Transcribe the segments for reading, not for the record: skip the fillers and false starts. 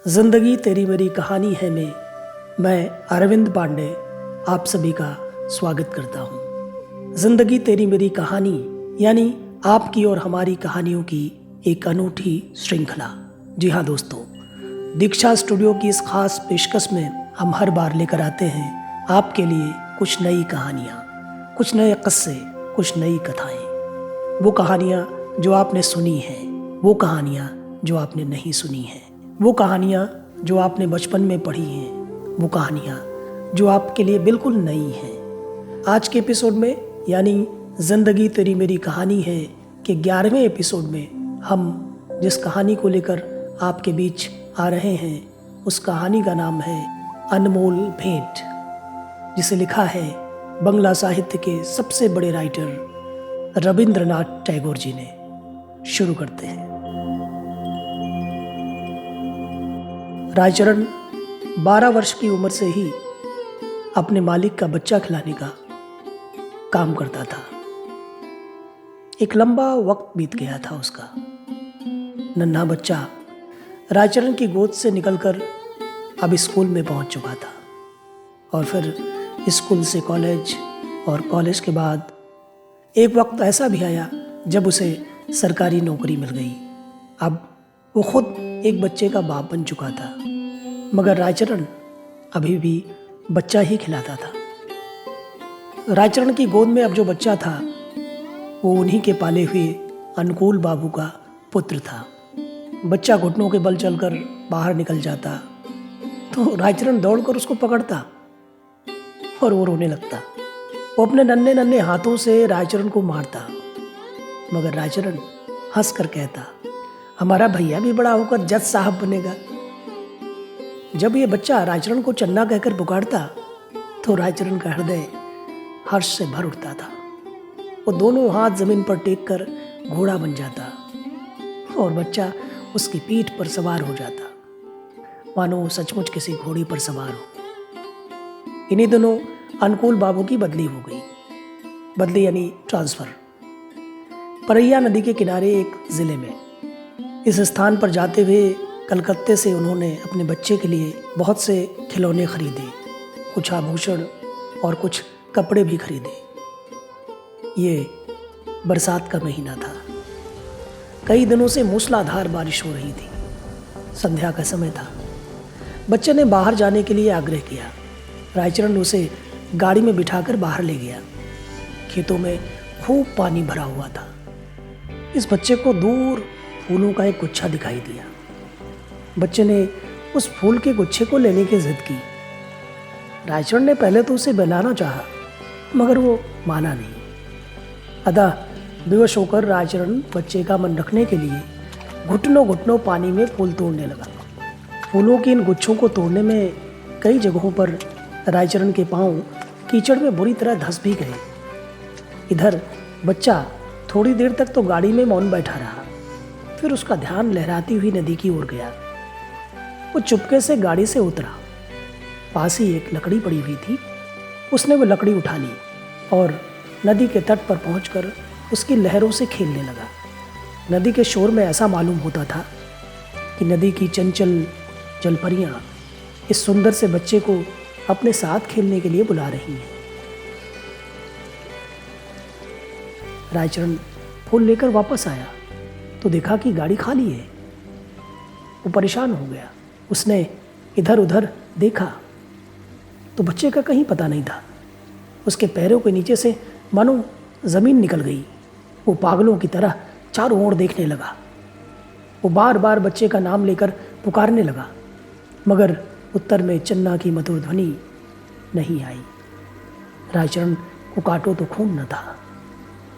जिंदगी तेरी मेरी कहानी है में मैं अरविंद पांडे आप सभी का स्वागत करता हूँ। जिंदगी तेरी मेरी कहानी यानी आपकी और हमारी कहानियों की एक अनूठी श्रृंखला। जी हाँ दोस्तों, दीक्षा स्टूडियो की इस खास पेशकश में हम हर बार लेकर आते हैं आपके लिए कुछ नई कहानियाँ, कुछ नए किस्से, कुछ नई कथाएँ। वो कहानियाँ जो आपने सुनी हैं, वो कहानियाँ जो आपने नहीं सुनी हैं, वो कहानियाँ जो आपने बचपन में पढ़ी हैं, वो कहानियाँ जो आपके लिए बिल्कुल नई हैं। आज के एपिसोड में यानी जिंदगी तेरी मेरी कहानी है कि 11वें एपिसोड में हम जिस कहानी को लेकर आपके बीच आ रहे हैं उस कहानी का नाम है अनमोल भेंट, जिसे लिखा है बंगला साहित्य के सबसे बड़े राइटर रविंद्रनाथ टैगोर जी ने। शुरू करते हैं। रायचरण 12 वर्ष की उम्र से ही अपने मालिक का बच्चा खिलाने का काम करता था। एक लंबा वक्त बीत गया था उसका। नन्हा बच्चा रायचरण की गोद से निकलकर अब स्कूल में पहुंच चुका था और फिर स्कूल से कॉलेज और कॉलेज के बाद एक वक्त ऐसा भी आया जब उसे सरकारी नौकरी मिल गई। अब वो खुद एक बच्चे का बाप बन चुका था, मगर रायचरण अभी भी बच्चा ही खिलाता था। रायचरण की गोद में अब जो बच्चा था वो उन्हीं के पाले हुए अनुकूल बाबू का पुत्र था। बच्चा घुटनों के बल चलकर बाहर निकल जाता तो रायचरण दौड़कर उसको पकड़ता और वो रोने लगता। वो अपने नन्हे नन्हे हाथों से रायचरण को मारता, मगर रायचरण हंस कर कहता, हमारा भैया भी बड़ा होकर जज साहब बनेगा। जब ये बच्चा रायचरण को चन्ना कहकर पुकारता तो रायचरण का हृदय हर्ष से भर उठता था। वो दोनों हाथ जमीन पर टेक कर घोड़ा बन जाता और बच्चा उसकी पीठ पर सवार हो जाता, मानो सचमुच किसी घोड़ी पर सवार हो। इन्हीं दिनों अनुकूल बाबू की बदली हो गई। बदली यानी ट्रांसफर। परैया नदी के किनारे एक जिले में। इस स्थान पर जाते हुए कलकत्ते से उन्होंने अपने बच्चे के लिए बहुत से खिलौने खरीदे, कुछ आभूषण और कुछ कपड़े भी खरीदे। ये बरसात का महीना था। कई दिनों से मूसलाधार बारिश हो रही थी। संध्या का समय था। बच्चे ने बाहर जाने के लिए आग्रह किया। रायचरण उसे गाड़ी में बिठाकर बाहर ले गया। खेतों में खूब पानी भरा हुआ था। इस बच्चे को दूर फूलों का एक गुच्छा दिखाई दिया। बच्चे ने उस फूल के गुच्छे को लेने की जिद की। रायचरण ने पहले तो उसे बहलाना चाहा, मगर वो माना नहीं। अतः बेहोश होकर रायचरण बच्चे का मन रखने के लिए घुटनों घुटनों पानी में फूल तोड़ने लगा। फूलों के इन गुच्छों को तोड़ने में कई जगहों पर रायचरण के पांव कीचड़ में बुरी तरह धंस भी गए। इधर बच्चा थोड़ी देर तक तो गाड़ी में मौन बैठा रहा, फिर उसका ध्यान लहराती हुई नदी की ओर गया। वो चुपके से गाड़ी से उतरा। पास ही एक लकड़ी पड़ी हुई थी। उसने वो लकड़ी उठा ली और नदी के तट पर पहुंचकर उसकी लहरों से खेलने लगा। नदी के शोर में ऐसा मालूम होता था कि नदी की चंचल जलपरियां इस सुंदर से बच्चे को अपने साथ खेलने के लिए बुला रही हैं। रायचरण फूल लेकर वापस आया तो देखा कि गाड़ी खाली है। वो परेशान हो गया। उसने इधर उधर देखा तो बच्चे का कहीं पता नहीं था। उसके पैरों के नीचे से मानो जमीन निकल गई। वो पागलों की तरह चारों ओर देखने लगा। वो बार बार बच्चे का नाम लेकर पुकारने लगा, मगर उत्तर में चन्ना की मधुर ध्वनि नहीं आई। रायचरण को काटो तो खून न था।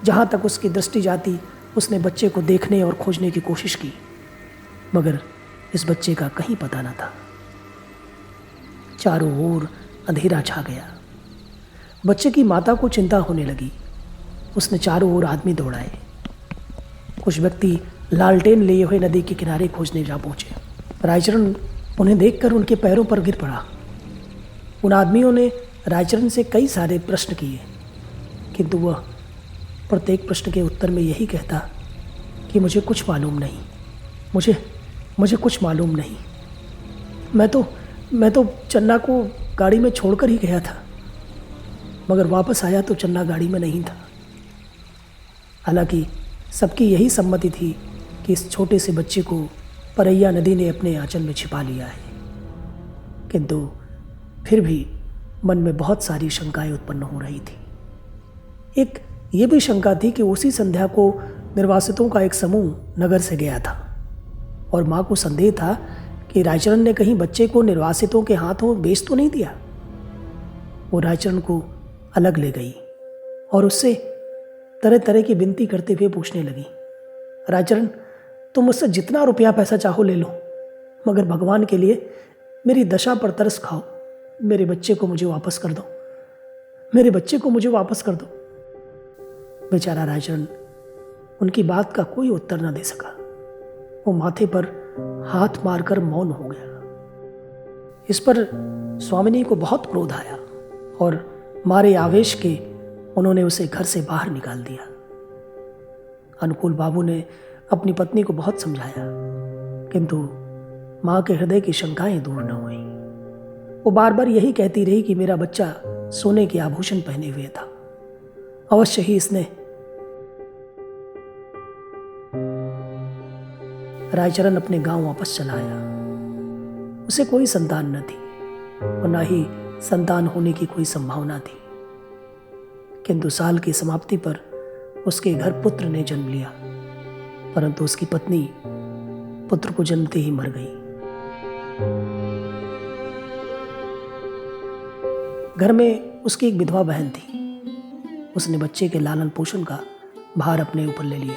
जहाँ तक उसकी दृष्टि जाती उसने बच्चे को देखने और खोजने की कोशिश की, मगर इस बच्चे का कहीं पता न था। चारों ओर अंधेरा छा गया। बच्चे की माता को चिंता होने लगी। उसने चारों ओर आदमी दौड़ाए। कुछ व्यक्ति लालटेन लिए हुए नदी के किनारे खोजने जा पहुंचे। रायचरण उन्हें देखकर उनके पैरों पर गिर पड़ा। उन आदमियों ने रायचरण से कई सारे प्रश्न किए, किंतु वह प्रत्येक प्रश्न के उत्तर में यही कहता कि मुझे कुछ मालूम नहीं, मुझे कुछ मालूम नहीं। मैं तो चन्ना को गाड़ी में छोड़कर ही गया था, मगर वापस आया तो चन्ना गाड़ी में नहीं था। हालांकि सबकी यही सम्मति थी कि इस छोटे से बच्चे को परैया नदी ने अपने आंचल में छिपा लिया है, किंतु फिर भी मन में बहुत सारी शंकाएं उत्पन्न हो रही थी। एक ये भी शंका थी कि उसी संध्या को निर्वासितों का एक समूह नगर से गया था और माँ को संदेह था कि रायचरण ने कहीं बच्चे को निर्वासितों के हाथों बेच तो नहीं दिया। वो रायचरण को अलग ले गई और उससे तरह तरह की विनती करते हुए पूछने लगी, रायचरण, तुम मुझसे जितना रुपया पैसा चाहो ले लो, मगर भगवान के लिए मेरी दशा पर तरस खाओ। मेरे बच्चे को मुझे वापस कर दो, मेरे बच्चे को मुझे वापस कर दो। बेचारा रायचरण उनकी बात का कोई उत्तर न दे सका। वो माथे पर हाथ मारकर मौन हो गया। इस पर स्वामिनी को बहुत क्रोध आया और मारे आवेश के उन्होंने उसे घर से बाहर निकाल दिया। अनुकूल बाबू ने अपनी पत्नी को बहुत समझाया, किंतु माँ के हृदय की शंकाएं दूर न हुई। वो बार बार यही कहती रही कि मेरा बच्चा सोने के आभूषण पहने हुए था, अवश्य ही इसने। रायचरण अपने गांव वापस चला आया। उसे कोई संतान न थी और न ही संतान होने की कोई संभावना थी, किंतु साल की समाप्ति पर उसके घर पुत्र ने जन्म लिया, परंतु उसकी पत्नी पुत्र को जन्मते ही मर गई। घर में उसकी एक विधवा बहन थी। उसने बच्चे के लालन पोषण का भार अपने ऊपर ले लिया।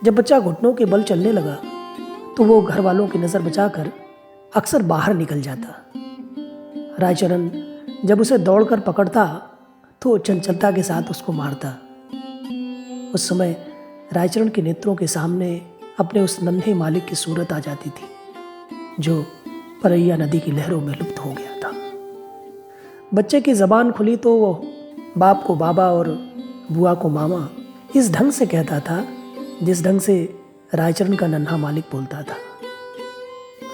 जब बच्चा घुटनों के बल चलने लगा तो वो घर वालों की नजर बचाकर अक्सर बाहर निकल जाता। रायचरण जब उसे दौड़कर पकड़ता तो चंचलता के साथ उसको मारता। उस समय रायचरण के नेत्रों के सामने अपने उस नन्हे मालिक की सूरत आ जाती थी, जो परैया नदी की लहरों में लुप्त हो गया था। बच्चे की जबान खुली तो वो बाप को बाबा और बुआ को मामा इस ढंग से कहता था जिस ढंग से रायचरण का नन्हा मालिक बोलता था।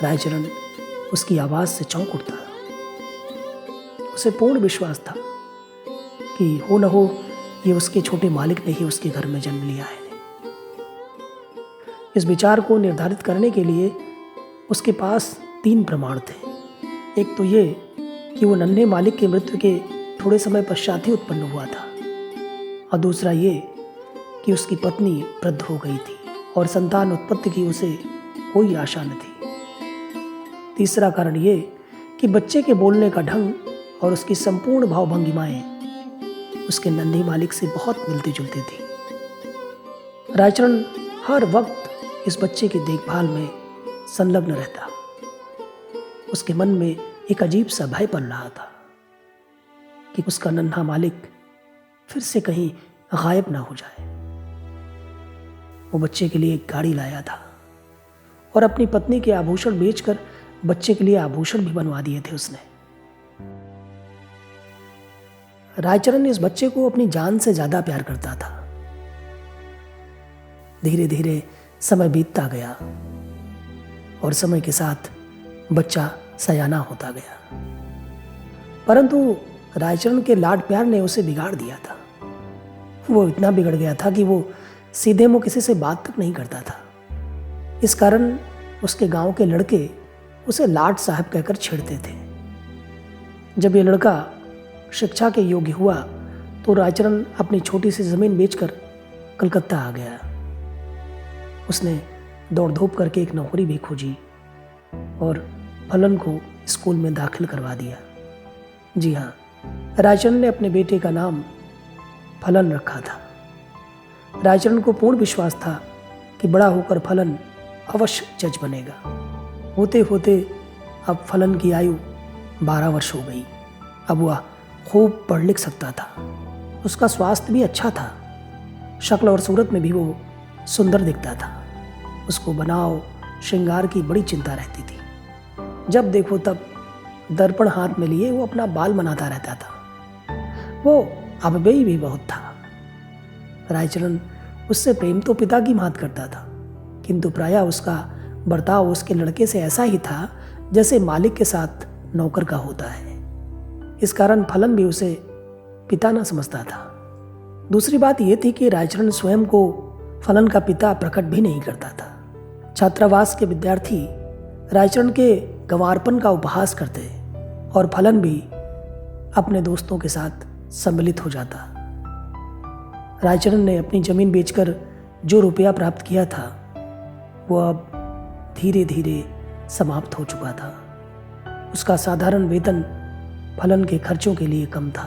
रायचरण उसकी आवाज से चौंक उठता। उसे पूर्ण विश्वास था कि हो न हो ये उसके छोटे मालिक ने ही उसके घर में जन्म लिया है। इस विचार को निर्धारित करने के लिए उसके पास 3 प्रमाण थे। एक तो ये कि वो नन्हे मालिक के मृत्यु के थोड़े समय पश्चात ही उत्पन्न हुआ था, और दूसरा ये कि उसकी पत्नी वृद्ध हो गई थी और संतान उत्पत्ति की उसे कोई आशा न थी। तीसरा कारण ये कि बच्चे के बोलने का ढंग और उसकी संपूर्ण भावभंगिमाएं उसके नन्हे मालिक से बहुत मिलती जुलती थी। रायचरण हर वक्त इस बच्चे की देखभाल में संलग्न रहता। उसके मन में एक अजीब सा भय पल रहा था कि उसका नन्हा मालिक फिर से कहीं गायब ना हो जाए। वो बच्चे के लिए एक गाड़ी लाया था और अपनी पत्नी के आभूषण बेचकर बच्चे के लिए आभूषण भी बनवा दिए थे उसने। रायचरण इस बच्चे को अपनी जान से ज्यादा प्यार करता था। धीरे धीरे समय बीतता गया और समय के साथ बच्चा सयाना होता गया, परंतु रायचरण के लाड प्यार ने उसे बिगाड़ दिया था। वो इतना बिगड़ गया था कि वो सीधे मुंह किसी से बात तक नहीं करता था। इस कारण उसके गांव के लड़के उसे लाड साहब कहकर छेड़ते थे। जब ये लड़का शिक्षा के योग्य हुआ तो रायचरण अपनी छोटी सी जमीन बेचकर कलकत्ता आ गया। उसने दौड़ धूप करके एक नौकरी भी खोजी और फलन को स्कूल में दाखिल करवा दिया। जी हाँ, रायचरण ने अपने बेटे का नाम फलन रखा था। रायचरण को पूर्ण विश्वास था कि बड़ा होकर फलन अवश्य जज बनेगा। होते होते अब फलन की आयु 12 वर्ष हो गई। अब वह खूब पढ़ लिख सकता था। उसका स्वास्थ्य भी अच्छा था। शक्ल और सूरत में भी वो सुंदर दिखता था। उसको बनाव श्रृंगार की बड़ी चिंता रहती थी। जब देखो तब दर्पण हाथ में लिए वो अपना बाल बनाता रहता था। वो अव्ययी भी बहुत था। रायचरण उससे प्रेम तो पिता की मात करता था, किंतु प्रायः उसका बर्ताव उसके लड़के से ऐसा ही था जैसे मालिक के साथ नौकर का होता है। इस कारण फलन भी उसे पिता न समझता था। दूसरी बात यह थी कि रायचरण स्वयं को फलन का पिता प्रकट भी नहीं करता था। छात्रावास के विद्यार्थी रायचरण के गंवारपन का उपहास करते और फलन भी अपने दोस्तों के साथ सम्मिलित हो जाता। रायचरण ने अपनी जमीन बेचकर जो रुपया प्राप्त किया था वो अब धीरे धीरे समाप्त हो चुका था। उसका साधारण वेतन फलन के खर्चों के लिए कम था।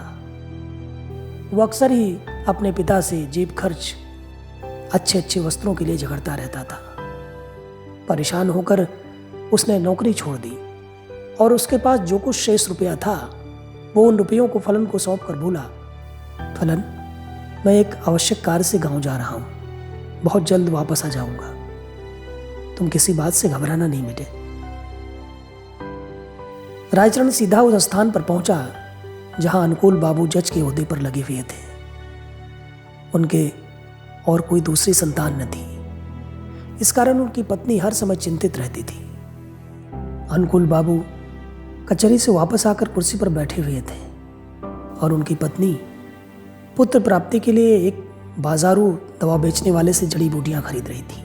वो अक्सर ही अपने पिता से जेब खर्च अच्छे अच्छे वस्त्रों के लिए झगड़ता रहता था। परेशान होकर उसने नौकरी छोड़ दी और उसके पास जो कुछ शेष रुपया था वो उन रुपयों को फलन को सौंप कर बोला, फलन, मैं एक आवश्यक कार्य से गांव जा रहा हूं, बहुत जल्द वापस आ जाऊंगा। तुम किसी बात से घबराना नहीं बेटे। रायचरण सीधा उस स्थान पर पहुंचा जहां अनुकूल बाबू जज के ओहदे पर लगे हुए थे। उनके और कोई दूसरी संतान न थी। इस कारण उनकी पत्नी हर समय चिंतित रहती थी। अनुकूल बाबू कचहरी से वापस आकर कुर्सी पर बैठे हुए थे और उनकी पत्नी पुत्र प्राप्ति के लिए एक बाजारू दवा बेचने वाले से जड़ी बूटियां खरीद रही थी।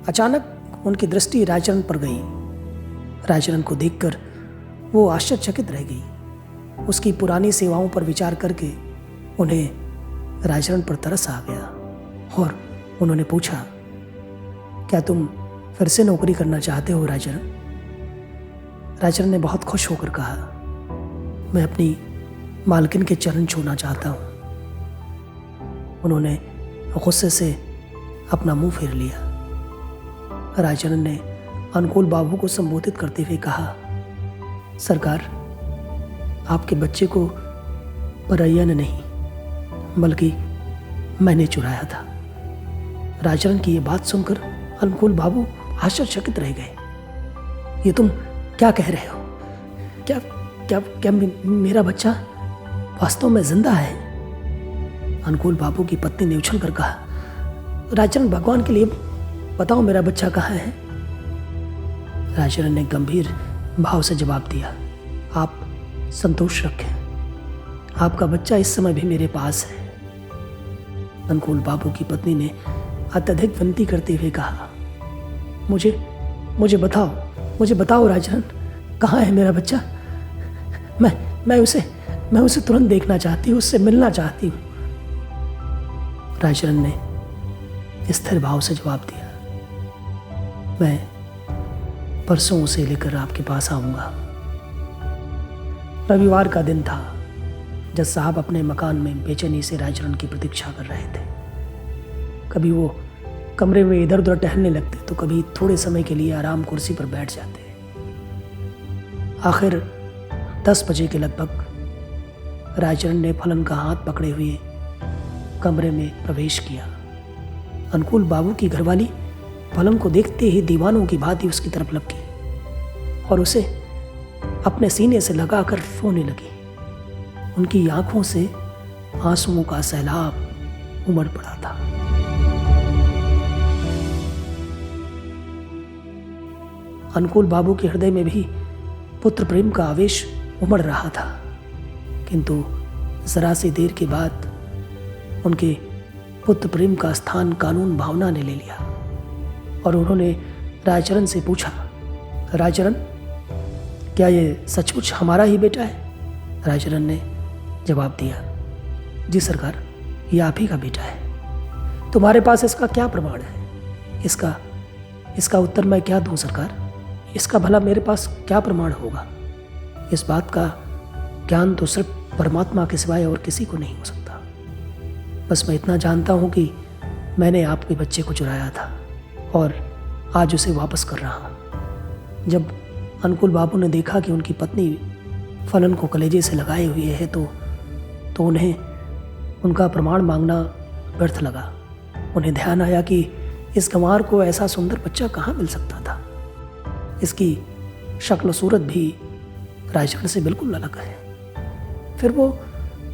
अचानक उनकी दृष्टि रायचरण पर गई। रायचरण को देखकर वो आश्चर्यचकित रह गई। उसकी पुरानी सेवाओं पर विचार करके उन्हें रायचरण पर तरस आ गया और उन्होंने पूछा, क्या तुम फिर से नौकरी करना चाहते हो रायचरण? रायचरण ने बहुत खुश होकर कहा, मैं अपनी मालकिन के चरण छूना चाहता हूं। उन्होंने गुस्से से अपना मुंह फेर लिया। रायचरण ने अनुकूल बाबू को संबोधित करते हुए कहा, सरकार, आपके बच्चे को परैया ने नहीं बल्कि मैंने चुराया था। रायचरण की यह बात सुनकर अनुकूल बाबू आश्चर्यचकित रह गए। ये तुम क्या कह रहे हो? क्या क्या क्या मेरा बच्चा वास्तव में जिंदा है? अनुकूल बाबू की पत्नी ने उछल कर कहा, रायचरण, भगवान के लिए बताओ मेरा बच्चा कहाँ है? रायचरण ने गंभीर भाव से जवाब दिया, आप संतोष रखें, आपका बच्चा इस समय भी मेरे पास है। अनुकूल बाबू की पत्नी ने अत्यधिक विनती करते हुए कहा, मुझे बताओ रायचरण, कहाँ है मेरा बच्चा? मैं उसे तुरंत देखना चाहती हूँ, उससे मिलना चाहती हूँ। रायचरण ने स्थिर भाव से जवाब दिया, मैं परसों उसे लेकर आपके पास आऊंगा। रविवार का दिन था। जज साहब अपने मकान में बेचैनी से रायचरण की प्रतीक्षा कर रहे थे। कभी वो कमरे में इधर उधर टहलने लगते तो कभी थोड़े समय के लिए आराम कुर्सी पर बैठ जाते। आखिर 10 बजे के लगभग रायचरण ने फलन का हाथ पकड़े हुए कमरे में प्रवेश किया। अनुकूल बाबू की घरवाली फलन को देखते ही दीवानों की भांति उसकी तरफ लपकी और उसे अपने सीने से लगाकर रोने लगी। उनकी आंखों से आंसुओं का सैलाब उमड़ पड़ा था। अनुकूल बाबू के हृदय में भी पुत्र प्रेम का आवेश उमड़ रहा था, किंतु जरा सी देर के बाद उनके पुत्र प्रेम का स्थान कानून भावना ने ले लिया और उन्होंने रायचरण से पूछा, रायचरण, क्या ये सचमुच हमारा ही बेटा है? रायचरण ने जवाब दिया, जी सरकार, ये आप ही का बेटा है। तुम्हारे पास इसका क्या प्रमाण है? इसका उत्तर मैं क्या दूं सरकार? इसका भला मेरे पास क्या प्रमाण होगा? इस बात का ज्ञान तो सिर्फ परमात्मा के सिवाय और किसी को नहीं हो सकता। बस मैं इतना जानता हूं कि मैंने आपके बच्चे को चुराया था और आज उसे वापस कर रहा हूं। जब अनुकूल बाबू ने देखा कि उनकी पत्नी फलन को कलेजे से लगाए हुए है तो उन्हें उनका प्रमाण मांगना व्यर्थ लगा। उन्हें ध्यान आया कि इस गंवार को ऐसा सुंदर बच्चा कहाँ मिल सकता था। इसकी शक्ल सूरत भी रायचरण से बिल्कुल अलग है। फिर वो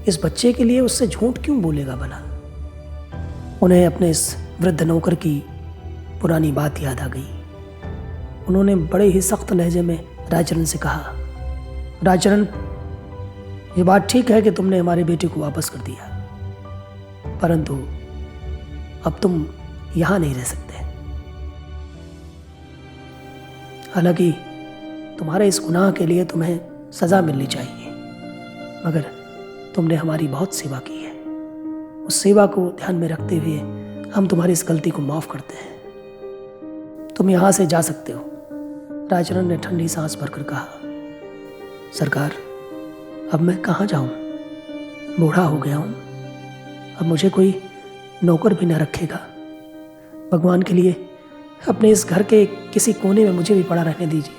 इस बच्चे के लिए उससे झूठ क्यों बोलेगा भला? उन्हें अपने इस वृद्ध नौकर की पुरानी बात याद आ गई। उन्होंने बड़े ही सख्त लहजे में रायचरण से कहा, रायचरण, ये बात ठीक है कि तुमने हमारे बेटे को वापस कर दिया, परंतु अब तुम यहां नहीं रह सकते। हालांकि तुम्हारे इस गुनाह के लिए तुम्हें सजा मिलनी चाहिए, मगर तुमने हमारी बहुत सेवा की है। उस सेवा को ध्यान में रखते हुए हम तुम्हारी इस गलती को माफ करते हैं। तुम यहां से जा सकते हो। रायचरण ने ठंडी सांस भरकर कहा, सरकार, अब मैं कहाँ जाऊं? बूढ़ा हो गया हूं, अब मुझे कोई नौकर भी न रखेगा। भगवान के लिए अपने इस घर के किसी कोने में मुझे भी पड़ा रहने दीजिए।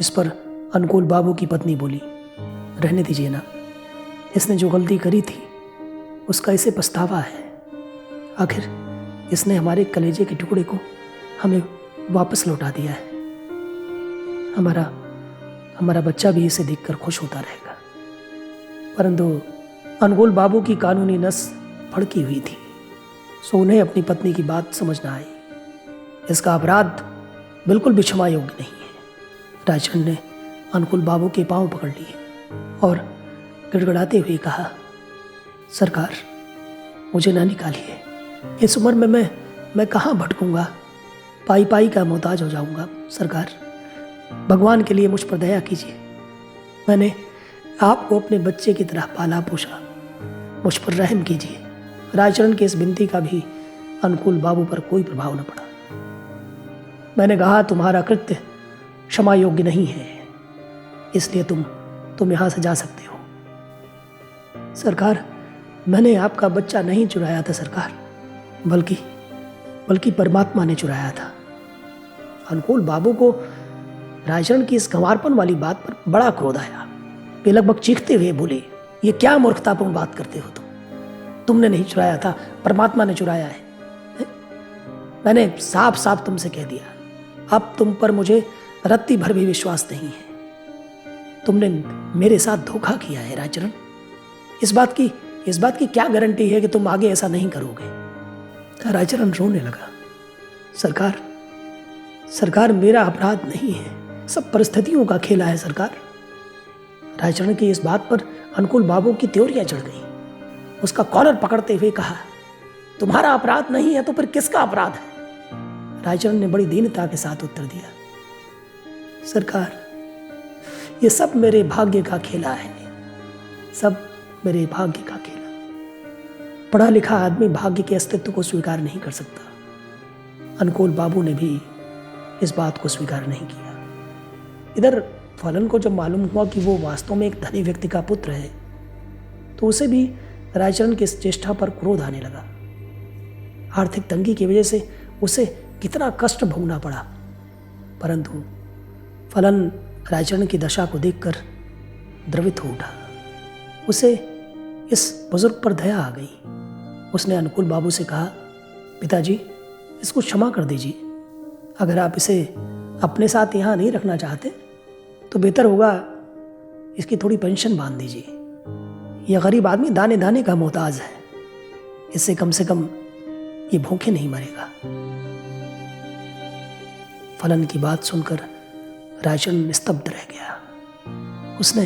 इस पर अनुकूल बाबू की पत्नी बोली, रहने दीजिए ना, इसने जो गलती करी थी उसका इसे पछतावा है। आखिर इसने हमारे कलेजे के टुकड़े को हमें वापस लौटा दिया है। हमारा बच्चा भी इसे देखकर खुश होता रहेगा। परंतु अनुकूल बाबू की कानूनी नस भड़की हुई थी, सो उन्हें अपनी पत्नी की बात समझ न आई। इसका अपराध बिल्कुल भी क्षमा योग्य नहीं है। रायचरण ने अनुकूल बाबू के पांव पकड़ लिए और गिड़गिड़ाते हुए कहा, सरकार, मुझे ना निकालिए। इस उम्र में मैं कहाँ भटकूंगा? पाई पाई का मोहताज हो जाऊंगा। सरकार, भगवान के लिए मुझ पर दया कीजिए। मैंने आपको अपने बच्चे की तरह पाला पोसा, मुझ पर रहम कीजिए। रायचरण की इस विनती का भी अनुकूल बाबू पर कोई प्रभाव न पड़ा। मैंने कहा, तुम्हारा कृत्य क्षमा योग्य नहीं है, इसलिए तुम यहां से जा सकते हो। सरकार, मैंने आपका बच्चा नहीं चुराया था सरकार, बल्कि परमात्मा ने चुराया था। अनुकूल बाबू को रायचरण की इस गंवारपन वाली बात पर बड़ा क्रोध आया। वे लगभग चीखते हुए बोले, ये क्या मूर्खतापूर्ण बात करते हो तुमने नहीं चुराया था, परमात्मा ने चुराया है। मैंने साफ साफ तुमसे कह दिया, अब तुम पर मुझे रत्ती भर भी विश्वास नहीं है। तुमने मेरे साथ धोखा किया है रायचरण। इस बात की क्या गारंटी है कि तुम आगे ऐसा नहीं करोगे? रायचरण रोने लगा। सरकार, मेरा अपराध नहीं है, सब परिस्थितियों का खेला है सरकार। रायचरण की इस बात पर अनुकूल बाबू की त्योरियां चढ़ गई। उसका कॉलर पकड़ते हुए कहा, तुम्हारा अपराध नहीं है तो फिर किसका अपराध है? रायचरण ने बड़ी दीनता के साथ उत्तर दिया, सरकार, ये सब मेरे भाग्य का खेला है, सब मेरे भाग्य का खेला। पढ़ा लिखा आदमी भाग्य के अस्तित्व को स्वीकार नहीं कर सकता। अनुकूल बाबू ने भी इस बात को स्वीकार नहीं किया। इधर फलन को जब मालूम हुआ कि वो वास्तव में एक धनी व्यक्ति का पुत्र है, तो उसे भी रायचरण की इस चेष्टा पर क्रोध आने लगा। आर्थिक तंगी की वजह से उसे कितना कष्ट भोगना पड़ा, परंतु फलन रायचरण की दशा को देखकर द्रवित हो उठा। उसे इस बुजुर्ग पर दया आ गई। उसने अनुकूल बाबू से कहा, पिताजी, इसको क्षमा कर दीजिए। अगर आप इसे अपने साथ यहाँ नहीं रखना चाहते तो बेहतर होगा इसकी थोड़ी पेंशन बांध दीजिए। यह गरीब आदमी दाने दाने का मोहताज है, इससे कम से कम ये भूखे नहीं मरेगा। फलन की बात सुनकर रायचरण निस्तब्ध रह गया। उसने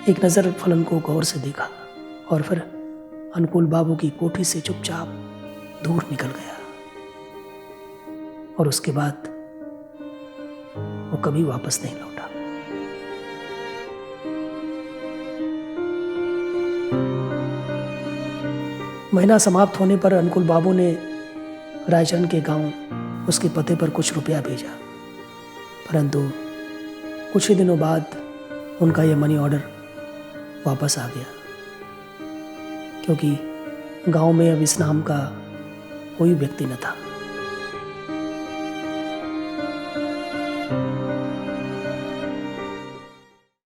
एक नज़र फलन को गौर से देखा और फिर अनुकूल बाबू की कोठी से चुपचाप दूर निकल गया। और उसके बाद वो कभी वापस नहीं लौटा। महीना समाप्त होने पर अनुकूल बाबू ने रायचरण के गांव उसके पते पर कुछ रुपया भेजा, परंतु कुछ ही दिनों बाद उनका यह मनी ऑर्डर वापस आ गया, क्योंकि गांव में अब इस नाम का कोई व्यक्ति न था।